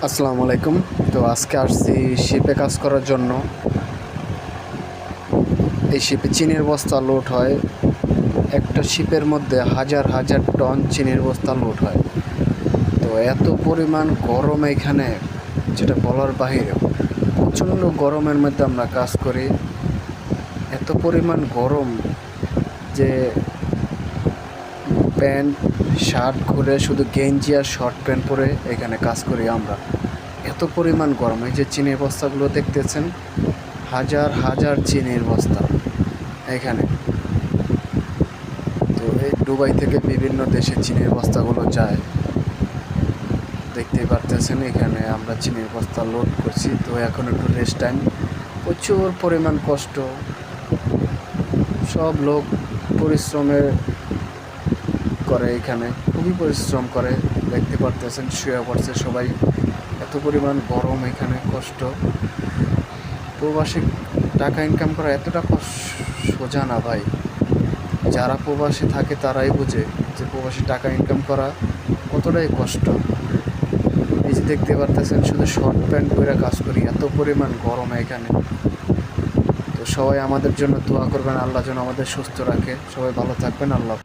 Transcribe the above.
আসসালামু আলাইকুম। তো আজকে আসছি শিপে কাজ করার জন্য। এই শিপে চিনির বস্তা লোড হয়। একটা শিপের মধ্যে হাজার হাজার টন চিনির বস্তা লোড হয়। তো এত পরিমাণ গরম এখানে, যেটা বলার বাহিরে। প্রচণ্ড গরমের মধ্যে আমরা কাজ করি। এত পরিমাণ গরম যে প্যান্ট শার্ট খুলে শুধু গেঞ্জি আর শর্ট প্যান্ট পরে এখানে কাজ করি আমরা। এত পরিমাণ গরম। এই যে চিনির বস্তাগুলো দেখতেছেন, হাজার হাজার চিনির বস্তা এখানে। তো এই দুবাই থেকে বিভিন্ন দেশে চিনির বস্তাগুলো যায়, দেখতেই পারতেছেন। এখানে আমরা চিনির বস্তা লোড করছি। তো এখন একটু রেস্ট টাইম। প্রচুর পরিমাণ কষ্ট, সব লোক পরিশ্রমের করে এখানে, খুবই পরিশ্রম করে। দেখতে পারতেছেন শুয়ে পড়ছে সবাই, এত পরিমাণ গরম এখানে, কষ্ট। প্রবাসী টাকা ইনকাম করা এতটা সোজা না ভাই। যারা প্রবাসী থাকে তারাই বোঝে যে প্রবাসী টাকা ইনকাম করা কতটাই কষ্ট। এই যে দেখতে পারতেছেন, শুধু শর্ট প্যান্ট পরে কাজ করি, এত পরিমাণ গরম এখানে। তো সবাই আমাদের জন্য দোয়া করবেন, আল্লাহ যেন আমাদের সুস্থ রাখে। সবাই ভালো থাকবেন। আল্লাহ।